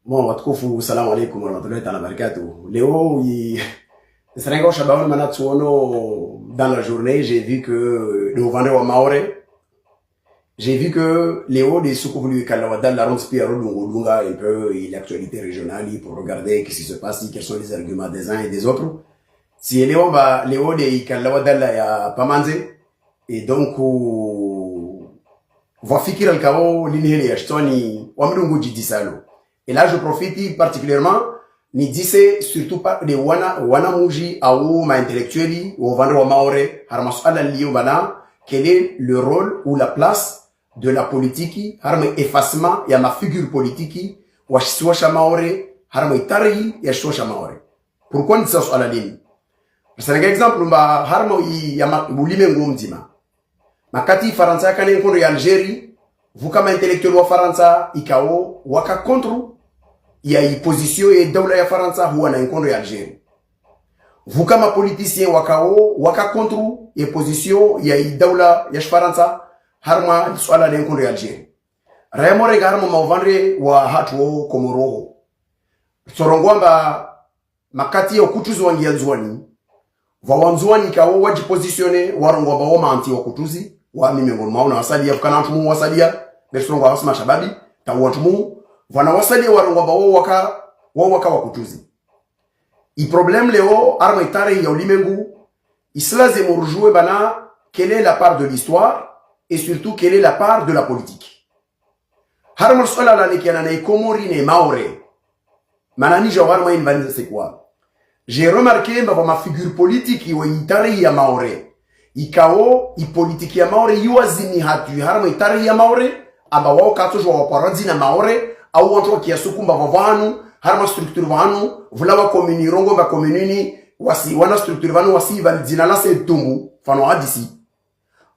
Bon, watukufu, salamu alaikum warahmatullahi ta'ala barakatuh. Léo, c'est un gars Shabaoun Manatsuono dans la journée, j'ai vu que le vendeur wa Maoré, j'ai vu que Léo de Soukouvulu Kalawada, la ronde Spiaro Lunga un peu l'actualité régionale pour regarder ce qui se passe, quels sont les arguments des uns et des autres. Si Léo de Kalawada là ya Pamanze et donc va fikir al kao l'inhélé Ashtoni Wamdungu Jidisalo. Et là, je profite particulièrement, ni dise surtout pas de wana muji ou ma intellectueli ou vendre au maoré, harmas ala liyo bana, quel est le rôle ou la place de la politique, harme effacement ya ma figure politique, ou shwa maoré, harme itari ya shwa maoré. Pourquoi ni ça sur la ligne? C'est un exemple, mba harmo ya ma bulime ngumzima. Makati Faransa kane nkondo ya Algérie, vous comme intellectuel wa Faransa ikao waka contre ya position et daula ya Faransa huwa na nkondo ya Algérie. Vous comme politicien wakao waka contre ya position ya daula ya Faransa harma swala na nkondo ya Algérie. Raymore garmo mavandre wa hatu komoro. Sorongwamba makati ya kutuzi wangi yanzwani. Vawanzwani kao wajipositione warongwamba wa manti wa kutuzi wa mimengoni mauna wasalia fukana antumu wasalia besongo wasma shababi tawu antumu wana wasalia warongwamba wa waka wakutuzi. I problème leo arma itare ya ulimengu islaze murjouer bana quelle est la part de l'histoire et surtout quelle est la part de la politique. Harma swala la lekiana na ikomori ne maore manani jawarma invaniza c'est quoi? J'ai remarqué ma figure politique iwe itare ya maore ikao ipolitiki ya maore yuazini hatu harama itari ya maore aba wao katujwa waparadzi na maore au wantu kiasukumba vavanu harama structure vanu vulawa komuni rongo ba komunini wasi wana structure vanu wasi valdzina la setumbu fano hadisi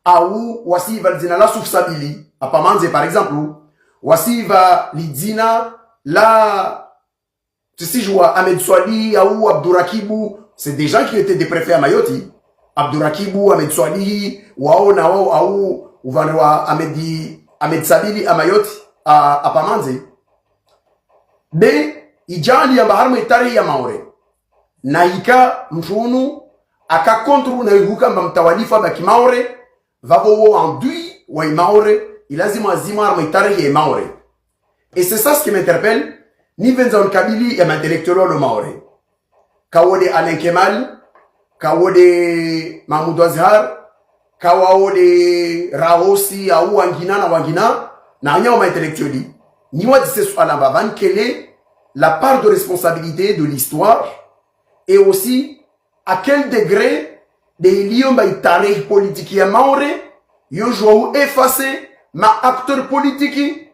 au wasi valdzina la sufsabili apamanze par exemple wasi va lidzina la Tsijwa Ahmed Swali ou Abdourakibou, c'est des gens qui étaient des préfets à Mayoti. Abdourakibou, Ahmed Swali, Wao Nao, ou Vanwa Ahmed Sabili à Mayoti, à Pamanze. Mais, Idjali Ambaharme Tari Yamaore. Naika Mfunu, Aka contre Naïruka Mamtawalifa Bakimaore, Vavo Andui, ou Maore, il a zima Armetari et Maore. Et c'est ça ce qui m'interpelle. Ni Venzon Kabili et intellectuel le Maoré. Kawode Alain Kemal, Kawode Mahmoud Azhar, Kawode Raosi, Aou Wangina, na Wangina, na rien intellectuel. Ni wa dise soit la bavan, quelle est la part de responsabilité de l'histoire et aussi à quel degré des liens baïtare politique ya Maoré, yo jouou effacé ma acteur politique.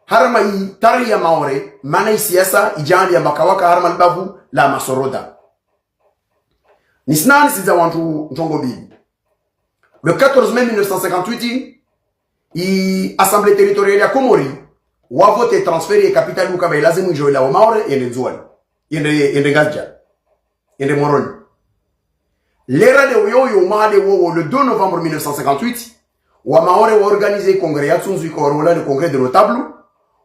Harma itari ya maore, mana siasa ijandi ya makawaka harma libavu la masoroda. Nisnani siza wantu ntongo bibi. Le 14 mai 1958, l'Assemblée territoriale ya Komori wa vote transféré capitale luka ba lazimu ijoela wa maore yende nzuali. Yende gazja. Yende moroni. L'era de Oyoyo Made Wowo le 2 novembre 1958, wa maore wa organisé congrès yatsunzu ikorola le congrès de notables.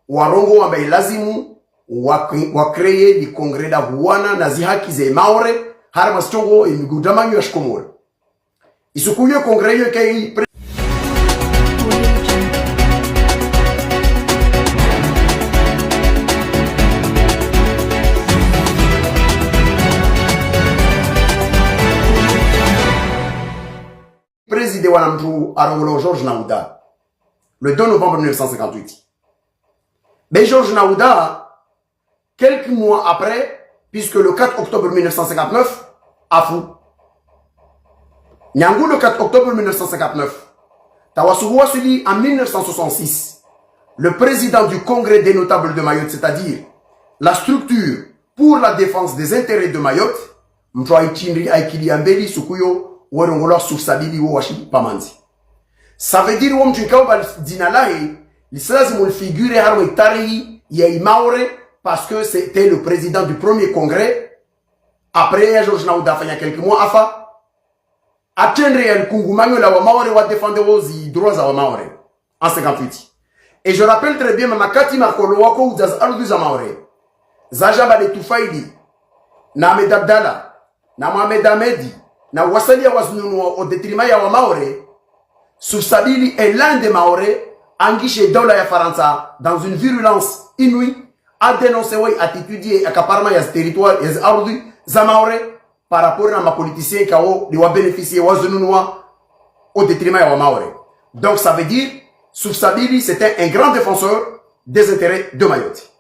Warongo wamba ilazimu wa créer di congrès da buwana na zihaki ze maore harma stongo imigudamanyo ya shikomore isukuye congrès yo kai président wanamtu arongolo Georges Naouda le 2 novembre 1958. Mais Georges Naouda, quelques mois après, puisque le 4 octobre 1959, a fou. Nyangou le 4 octobre 1959, Tawasouwa Suli en 1966, le président du Congrès des notables de Mayotte, c'est-à-dire la structure pour la défense des intérêts de Mayotte, ça veut dire que l'Islam figure harmo itari ya Maore parce que c'était le président du premier congrès. Après Georges Naouda il y a quelques mois afa atteindre el kungumanyo la wa Maore wa défendre aux droits à Maore en 58. Et je rappelle très bien makati makolo wako udaz aludu za Maore. Zajaba de Toufaili, na Ahmed Abdallah, na Mohamed Ahmedi, na Wasalia Waznunua au détriment ya wa Maoré, Soufsabili est l'un des Maoré engagé dans la Faransa dans une virulence inouïe à dénoncer oui attitude et accaparement ya territoire et ardu za Maoré par rapport à ma politicien qui a bénéficié Waznunua au détriment ya wa Maoré. Donc ça veut dire Soufsabili c'était un grand défenseur des intérêts de Mayotte.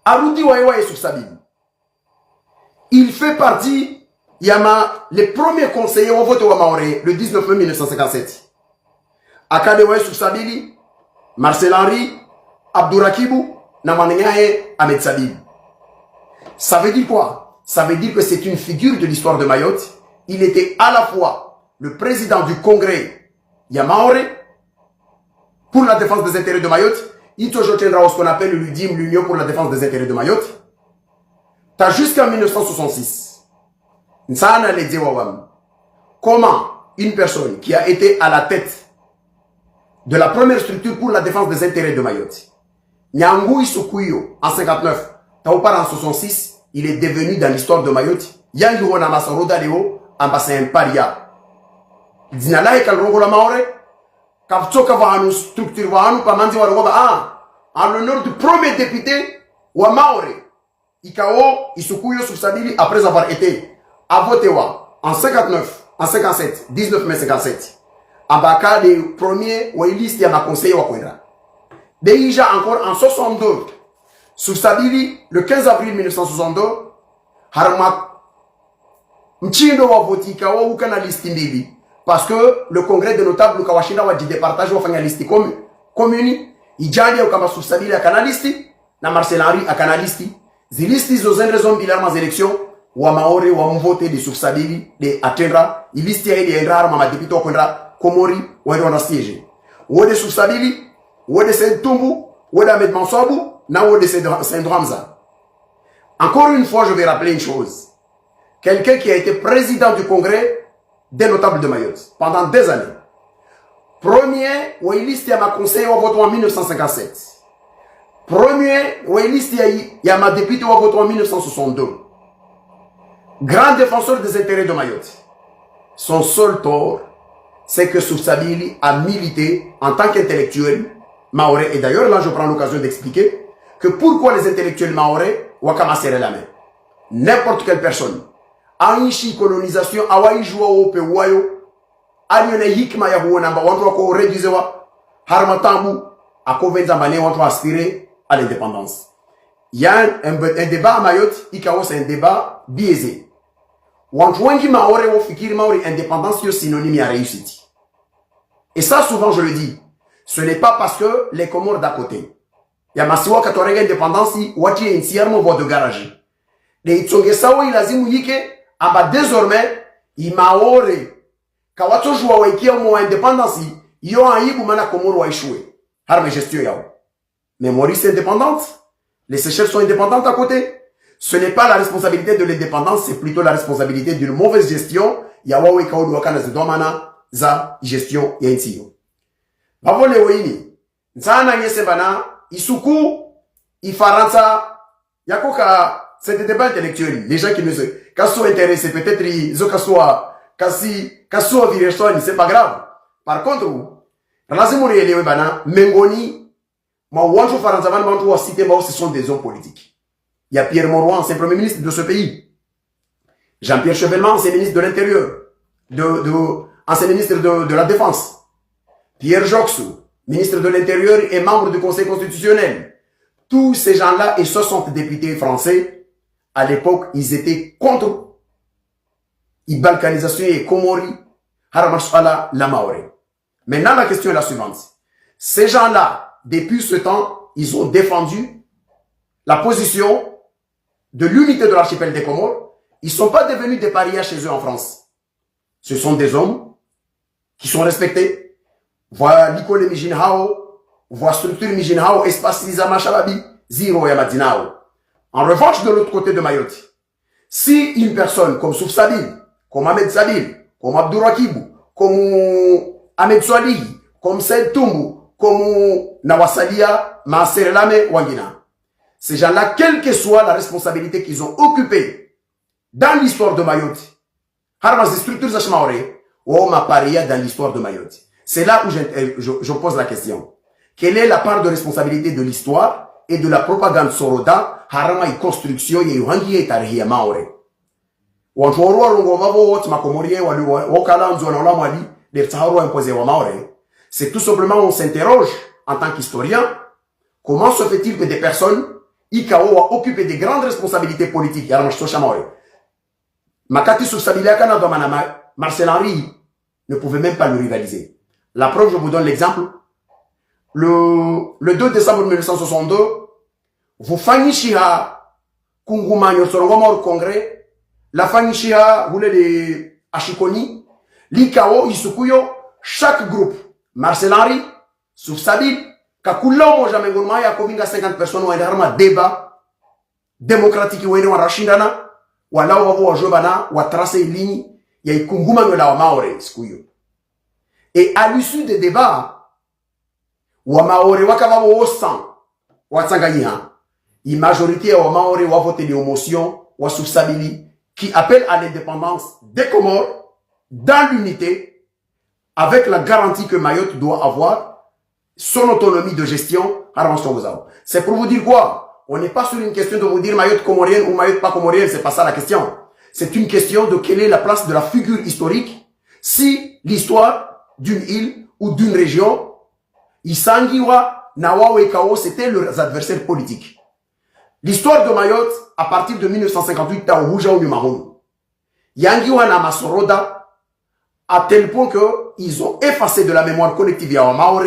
Arudi Waïwa et Soufsabili, il fait partie, les premiers conseillers au vote au Maoré le 19 mai 1957. Akadewaye Soufsabili, Marcel Henry, Abdourakibou, Namanengaye, Ahmed Sabili. Ça veut dire quoi? Ça veut dire que c'est une figure de l'histoire de Mayotte. Il était à la fois le président du congrès Maoré pour la défense des intérêts de Mayotte. Il toujours tiendra ce qu'on appelle l'UDIM, l'Union pour la défense des intérêts de Mayotte. T'as jusqu'en 1966. Comment une personne qui a été à la tête de la première structure pour la défense des intérêts de Mayotte, Nyangui Sukuyo en 59, Taupara en 66, il est devenu dans l'histoire de Mayotte, Yangiwo Namasaroda Leo, ambassadeur paria. Dinala et Kalrongola Maoré, Kavtsoka Vahanu, structure Vahanu, Pamanzi Waroba, en l'honneur du premier député wa Maoré. Ikao, Isukuyo Soufsabili, après avoir été à Votewa en 59, en 57, 19 mai 57, à Baka, les premiers Wailistes à ma conseiller Wakwenda. Déjà encore en 62, Soufsabili, le 15 avril 1962, Harma Mchindo wa voti Ikao, ou kana listi mbili. Parce que le congrès des notables, le Kawashinda wa dit départage wa fanya listi commune, Ijani au Kama Soufsabili à kanalisti, na Marcel Henry à kanalisti. Zilisti zozen raison bilan des élections wa Maoré wa mvote de Soufsabili de atendra ilisti ya ile endra mama depito kwenda Komori wa ndo siège wo de Soufsabili wo de Sentumbu wo de Ahmed Mansoubou na wo de Saint-Hamza. Encore une fois je vais rappeler une chose, quelqu'un qui a été président du congrès des notables de Mayotte pendant des années, premier wa ilisti ya ma conseiller wa vote en 1957, premier, il y a ma député au vote en 1962. Grand défenseur des intérêts de Mayotte. Son seul tort, c'est que Soufsabili a milité en tant qu'intellectuel maoré. Et d'ailleurs, là, je prends l'occasion d'expliquer que pourquoi les intellectuels maoré wakama serrer la main. N'importe quelle personne. A une colonisation, a waï joua au pewayo, a une hikma ya huo namba, wantu wako réduise wa, harmatambu, a kovenza mané, wantu aspirer à l'indépendance. Il y a un débat à Mayotte, c'est un débat biaisé. Wanjwangi Maoré ou Fikiri Maoré, indépendance, c'est synonyme à réussite. Et ça, souvent, je le dis, ce n'est pas parce que les Comores d'à côté. Il y a Masiwa Katorega indépendance, Wati est entièrement voie de garage. Les Itzongesawa, il a dit Mouyike, aba désormais, il Maoré, Kawato joua Waiki au indépendance, yo a Ibu Mana Comore wa échoué. Harme gestion yao. Mais Maurice est indépendante. Les Seychelles sont indépendantes à côté. Ce n'est pas la responsabilité de l'indépendance, c'est plutôt la responsabilité d'une mauvaise gestion. Yawawe kaodu wakana zidomana za gestion ya intiyo. Bavole oini. Nzana nyesebana, isuku, ifaransa, yakoka, c'est des débats intellectuels. Les gens qui ne se, kasso intéressés, peut-être, ils ont kasso vireshoni, c'est pas grave. Par contre, razimuri elewe bana, mengoni, ce sont des hommes politiques. Il y a Pierre Mauroy, ancien premier ministre de ce pays. Jean-Pierre Chevènement, ancien ministre de l'Intérieur, ancien ministre de la Défense. Pierre Joxou, ministre de l'Intérieur et membre du Conseil constitutionnel. Tous ces gens-là et 60 députés français, à l'époque, ils étaient contre la balkanisation et Komori, Haramachfala, la Maoré. Maintenant, la question est la suivante. Ces gens-là, depuis ce temps, ils ont défendu la position de l'unité de l'archipel des Comores. Ils ne sont pas devenus des parias chez eux en France. Ce sont des hommes qui sont respectés. Voilà l'école Mijinhao, voilà structure Mijinhao, espace Nizama Chalabi, Ziro Yamadinao. En revanche, de l'autre côté de Mayotte, si une personne comme Soufsabili, comme Ahmed Sabil, comme Abdourakibou, comme Ahmed comme Saïd Toumbu, comme Nawasalia, Maserelame, Wangina. ces gens-là, quelle que soit la responsabilité qu'ils ont occupée dans l'histoire de Mayotte, ces structures ou dans l'histoire de Mayotte. C'est là où je pose la question. Quelle est la part de responsabilité de l'histoire et de la propagande soroda harama y construction y hangi et tarihi ya maore. Wantuorwa longo vavo wote makomorie wali wakala nzo na olamwali les tsaharo imposé wa maore. C'est tout simplement on s'interroge en tant qu'historien comment se fait-il que des personnes ikao ont occupé des grandes responsabilités politiques ya mashosha maore. Makati Sousabila kana domana Marcel Henry ne pouvait même pas le rivaliser. La preuve, je vous donne l'exemple. Le 2 décembre 1962, vous fanishiha kunguma nyosorongoma au congrès, la fanishiha voulait les ashikoni, l'ikao isukuyo, chaque groupe, Marcel Henry, Soufsabil, kakula mo jamais gourma ya kovinga 50 personnes ou un débat démocratique ou un rachindana, ou là où on joue bana, ou tracer une ligne, il y a ikunguma nyola wa maore, skuyo. Et à l'issue des débats, wa maore wakava wo sang watsanganya η majorité wa maore wa voté des motions wa Soufsabili qui appelle à l'indépendance des Comores dans l'unité avec la garantie que Mayotte doit avoir son autonomie de gestion. C'est pour vous dire quoi? On n'est pas sur une question de vous dire Mayotte comorienne ou Mayotte pas comorienne, c'est pas ça la question. C'est une question de quelle est la place de la figure historique si l'histoire d'une île ou d'une région Isangiwa, Nawa et Kao, c'était leurs adversaires politiques. L'histoire de Mayotte, à partir de 1958, t'as Rouja ou Numahoun. Yangiwa na Masoroda, à tel point que ils ont effacé de la mémoire collective Yawa Maore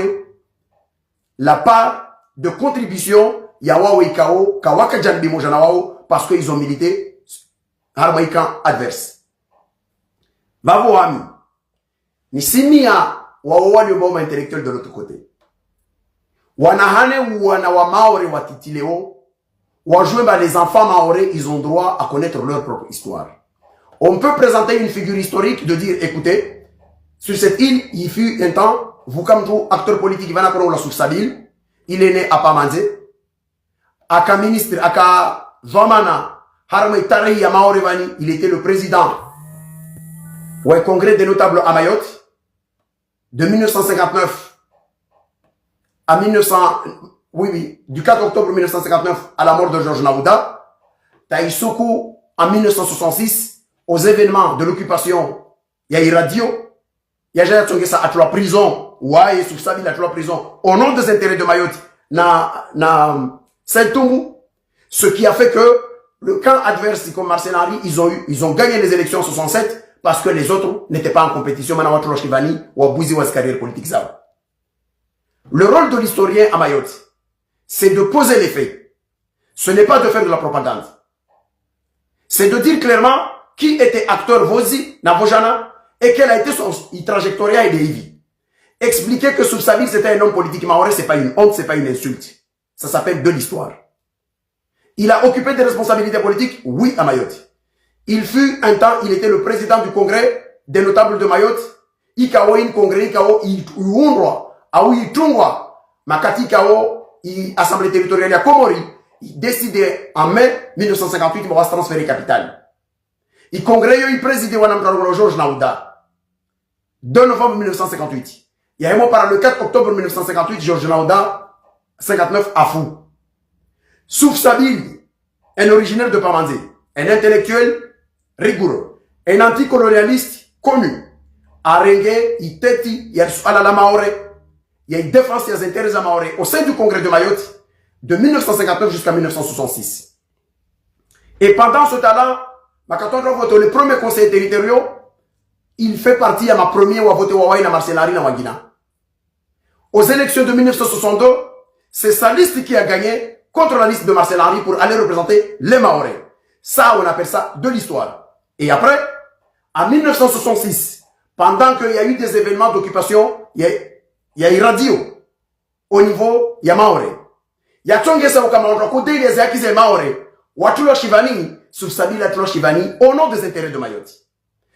la part de contribution Yawa et Kao, Kawaka Janbi Mojanawao, parce qu'ils ont milité Harmaïkan adverse. Bavo Ami, ni simia Wawa le moment intellectuel de l'autre côté. Wanahane ou wana wa maore wa titileo, wajoué les enfants maoré, ils ont droit à connaître leur propre histoire. On peut présenter une figure historique de dire, écoutez, sur cette île, il fut un temps, vous comme tout acteur politique, Vanakoro la Soufsabil, il est né à Pamanze, aka ministre, aka Vamana, Harmé Tarehi ya Maore Vani, il était le président, ou un congrès des notables à Mayotte, de 1959 à 1900, du 4 octobre 1959 à la mort de Georges Naouda, Taïsoku en 1966 aux événements de l'occupation, il y a eu radio, il y a déjà ça à la prison, ouais, sous sa vie à la prison, au nom des intérêts de Mayotte, na Saint-Toumou, ce qui a fait que le camp adverse comme Marcel Henry, ils ont gagné les élections en 67 parce que les autres n'étaient pas en compétition, maintenant Chivani ou Abouzi ou carrière politique ça. Le rôle de l'historien à Mayotte, c'est de poser les faits. Ce n'est pas de faire de la propagande. C'est de dire clairement qui était acteur Vozi, Navojana, et quelle a été son trajectoire et des vies. Expliquer que Soufsabil c'était un homme politique maoré, c'est pas une honte, c'est pas une insulte. Ça s'appelle de l'histoire. Il a occupé des responsabilités politiques, oui, à Mayotte. Il fut un temps, il était le président du congrès des notables de Mayotte. Ikao in congrès, Ikao Iunroi. Aoui Tungwa, Makati Kao, Assemblée territoriale à Komori, il décidait en mai 1958 qu'il va se transférer capitale. Il congrès, il présidait Wanam Georges Naouda. 2 novembre 1958. Il y a un mot par le 4 octobre 1958, Georges Naouda, 59 à Fou. Soufsabil, un originaire de Pamanze, un intellectuel rigoureux, un anticolonialiste connu. Arengue, Iteti, Yersualala Maore, il y a une défense des intérêts à Maoré au sein du congrès de Mayotte de 1959 jusqu'à 1966. Et pendant ce temps-là, le premier conseil territorial, il fait partie à ma première ou à voter Wawaï Marcel Henry na Wagina. Aux élections de 1962, c'est sa liste qui a gagné contre la liste de Marcel Henry pour aller représenter les Maoré. Ça, on appelle ça de l'histoire. Et après, en 1966, pendant qu'il y a eu des événements d'occupation, il y a une radio au niveau ya Maoré. Il y a Tchongesa au Kamandra, côté des Akize Maoré, Watulo Shivani, Soufsabila Tulo Shivani, au nom des intérêts de Mayotte.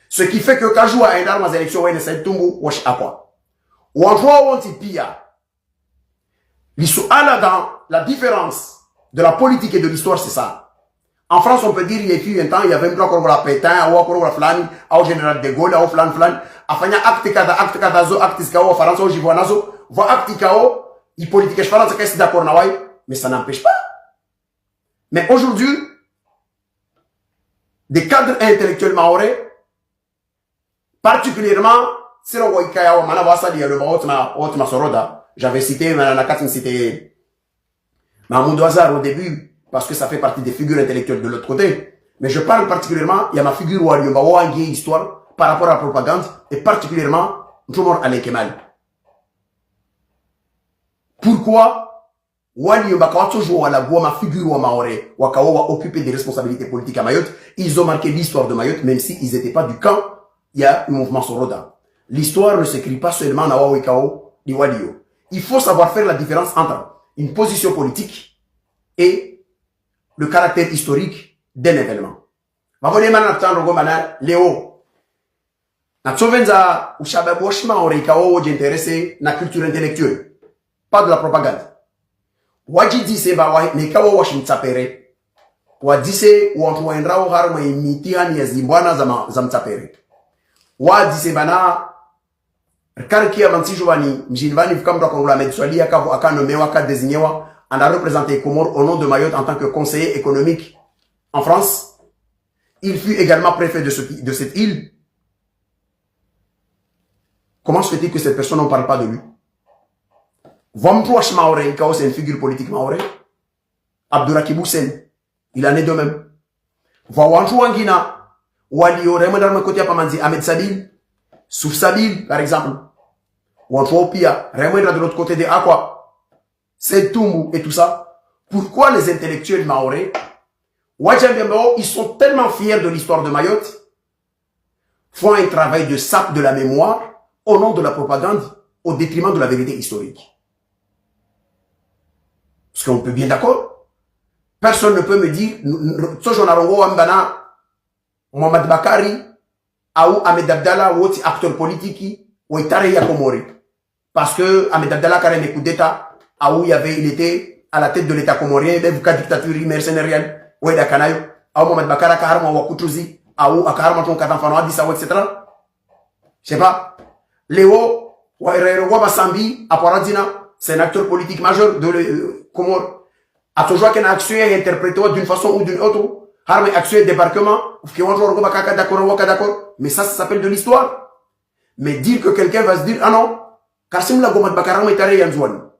Ce qui fait que Kajou a un arme aux élections, il essaie de tomber, wash aqua. Ou en joie, on t'y pilla. L'issue à la dans la différence de la politique et de l'histoire, c'est ça. En France, on peut dire, il y a eu un temps, il y avait même encore la Pétain, ou encore la Flan, au général de Gaulle, au Flan, afanya acte kada zo, acte iskao, au France, au Jivoanazo, va acte kao, il politique, je pense que c'est d'accord, mais ça n'empêche pas. Mais aujourd'hui, des cadres intellectuels maorais, particulièrement, c'est le Waikaya, le Soroda. J'avais cité, c'était Mahmoud Ouazar au début, parce que ça fait partie des figures intellectuelles de l'autre côté. Mais je parle particulièrement, il y a ma figure Waliumba, Wangi, histoire, par rapport à la propagande, et particulièrement, Nchomor Alekemal. Pourquoi Waliumba, quand toujours la ma figure ou Maoré, Wakawa occupé des responsabilités politiques à Mayotte, ils ont marqué l'histoire de Mayotte, même s'ils n'étaient pas du camp, il y a un mouvement Soroda. L'histoire ne s'écrit pas seulement dans Wawikao, di Walio. Il faut savoir faire la différence entre une position politique et le caractère historique d'un événement. Léo. Natsovenza ushababoshma oreikao j'intéressé na culture intellectuelle. Pas de la propagande. Wajidi se ba wa nekawa washin tsapere. Wadise wantuendra harma imitiani ya zimbwana za mtsapere. Wadise bana Karkia Mansijovani, Mjilvani Vkamra Kongola Medswali, Akanomewa, Désignewa, on a représenté Comore au nom de Mayotte en tant que conseiller économique en France. Il fut également préfet de cette île. Comment se fait-il que cette personne ne parle pas de lui? Vamproche Maoré, Kao, c'est une figure politique Maoré. Abdourakibou Sen, il en est de même. Vawanchou Wangina, Walio, Raymond Armakotia Pamanzi, Ahmed Sabil, Souf Sabil, par exemple, ou en Pia, Raymond de l'autre côté de Aqua, c'est Toumou et tout ça. Pourquoi les intellectuels maorais, ils sont tellement fiers de l'histoire de Mayotte, font un travail de sape de la mémoire au nom de la propagande, au détriment de la vérité historique? Parce qu'on peut bien d'accord. Personne ne peut me dire, Mohamed Bakari, Aou Ahmed Abdallah ou acteur politique ou Itare Yakomori. Parce que Ahmed Abdallah quand même coup d'État, Aou il était à la tête de l'État comorien, il y avait dictature mercenaire, ou Dakanayo, Aou Mohamed Bakara Kaharma Wakutruzi, Aou Akaharma Ton Katanfano Adisawa, etc. Je sais pas. Léo, Wabasambi, Aparadina, c'est un acteur politique majeur de Comore. A toujours qu'un action est interprété d'une façon ou d'une autre. Harme action débarquement, mais ça s'appelle de l'histoire. Mais dire que quelqu'un va se dire, ah non, Karsim la Gomad Bakaram est taré Yanzouane.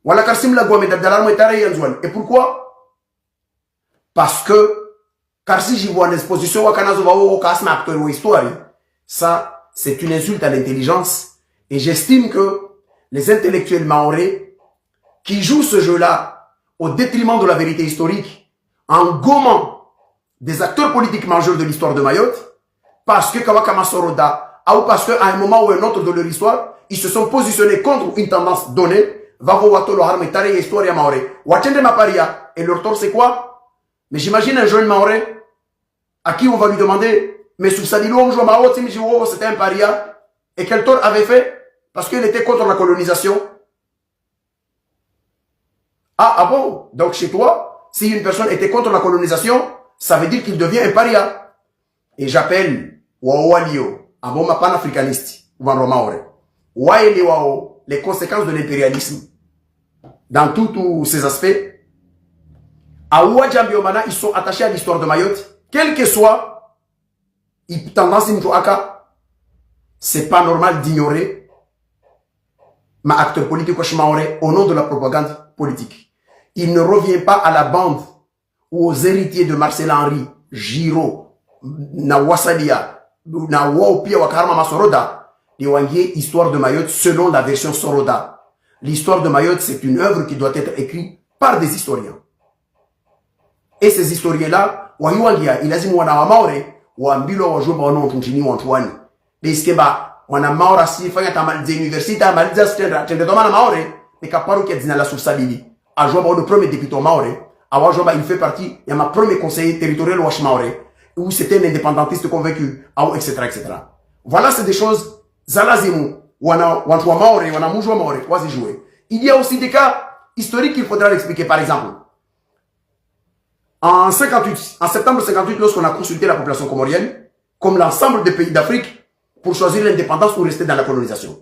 Voilà Karsim la Gomad Abdalam est taré Yanzouane. Et pourquoi? Parce que, Karsi j'y vois une exposition, Wakanazovao, Kasma acteur ou histoire. Ça, c'est une insulte à l'intelligence. Et j'estime que les intellectuels maorais, qui jouent ce jeu-là, au détriment de la vérité historique, en gommant des acteurs politiques majeurs de l'histoire de Mayotte, parce que Kawakama Soroda, ou parce qu'à un moment ou un autre de leur histoire, ils se sont positionnés contre une tendance donnée, Vavo Wato Lohar Tare Histoire Maoré. Wachende Maparia, et leur tort c'est quoi? Mais j'imagine un jeune Maoré, à qui on va lui demander, mais sous Sadilo, c'était un paria, et quel tort avait fait? Parce qu'il était contre la colonisation. Ah bon? Donc chez toi, si une personne était contre la colonisation, ça veut dire qu'il devient un paria. Et j'appelle Wawalio, un bon panafricaniste, les conséquences de l'impérialisme dans tous ces aspects. À Ouadjambiomana, ils sont attachés à l'histoire de Mayotte, quel que soit, ils tendance à c'est pas normal d'ignorer ma acteur politique au nom de la propagande politique. Il ne revient pas à la bande ou aux héritiers de Marcel Henry, Giraud, na Wassalia, na Waopia Wakarma Masoroda, de Wangier, Histoire de Mayotte selon la version Soroda. L'histoire de Mayotte, c'est une œuvre qui doit être écrite par des historiens. Et ces historiens-là, Wahiwangia, il a dit Wana Maore, Wambilo Wajoba Ono Tunchini Wantuani. Les Skeba, Wana Maora si Fanya Tamal des universités, Maldia Stendra, Tendomana Maore, et Kaparo qui a dit la Sousabili. A Joba le premier député Maore. Il fait partie, il y a ma premier conseiller territorial Wash Maore, où c'était un indépendantiste convaincu, etc., etc. Voilà, c'est des choses, Zalazimu, Wana Maore, Wana Moujoua Maore, Wazi jouer. Il y a aussi des cas historiques qu'il faudra l'expliquer. Par exemple, En 58, en septembre 58, lorsqu'on a consulté la population comorienne, comme l'ensemble des pays d'Afrique, pour choisir l'indépendance ou rester dans la colonisation.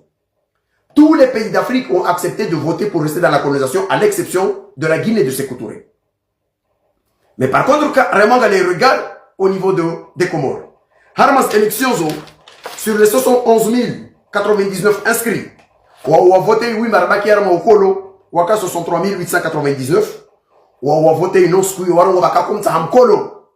Tous les pays d'Afrique ont accepté de voter pour rester dans la colonisation, à l'exception de la Guinée de Sékou Touré. Mais par contre, carrément, on les regarde au niveau des Comores. Harmas élections, sur les 71 099 inscrits, on a voté oui, Marbaki Harma Okolo, Waka 63 899, on a voté non Skoui, Waka comme ça, Hamkolo,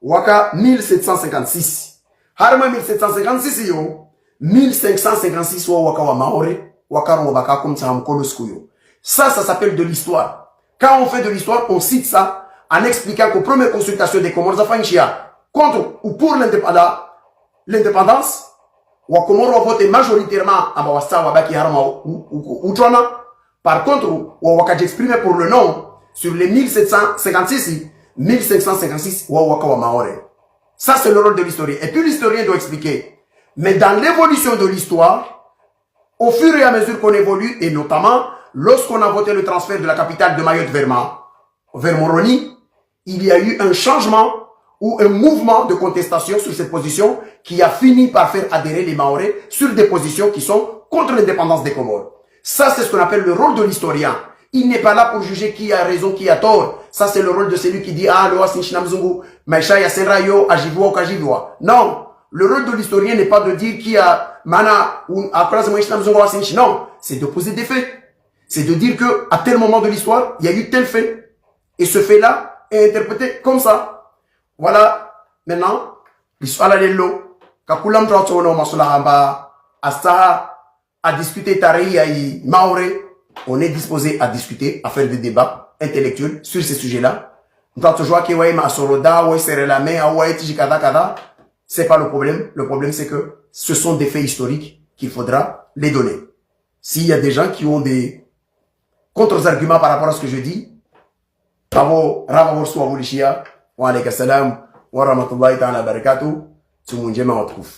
Waka 1756. Harma 1756, yo, 1556, Waka wa Maore, Waka Waka comme ça, Hamkolo Skouyo. Ça s'appelle de l'histoire. Quand on fait de l'histoire, on cite ça en expliquant qu'aux premières consultations des Comores Afanchia contre ou pour l'indépendance, les Comores ont voté majoritairement à Bawassa, Wabaki Harma ou Trona. Par contre, Waka exprimé pour le nom sur les 1756, 1556, Waka Maore. Ça, c'est le rôle de l'historien. Et puis l'historien doit expliquer. Mais dans l'évolution de l'histoire, au fur et à mesure qu'on évolue, et notamment lorsqu'on a voté le transfert de la capitale de Mayotte vers Moroni, il y a eu un changement ou un mouvement de contestation sur cette position qui a fini par faire adhérer les Maorais sur des positions qui sont contre l'indépendance des Comores. Ça, c'est ce qu'on appelle le rôle de l'historien. Il n'est pas là pour juger qui a raison, qui a tort. Ça, c'est le rôle de celui qui dit, ah, le Sinchina-Mzungu, Maïcha Yasenrayo, Ajivoa ou Kajivoa. Non. Le rôle de l'historien n'est pas de dire qui a Mana ou Akras Maïcha-Mzungu Sinchi. Non. C'est de poser des faits. C'est de dire que, à tel moment de l'histoire, il y a eu tel fait. Et ce fait-là est interprété comme ça. Voilà. Maintenant, l'histoire est là. Kakulam Trautono Masulahamba, Asta, à discuter Taraï Maoré. On est disposé à discuter, à faire des débats intellectuels sur ces sujets-là. C'est pas le problème. Le problème, c'est que ce sont des faits historiques qu'il faudra les donner. S'il y a des gens qui ont des contre-arguments par rapport à ce que je dis, bravo, wa alaikum salam, wa rahmatullahi ta'ala barakatuh, tout le monde, je m'en retrouve.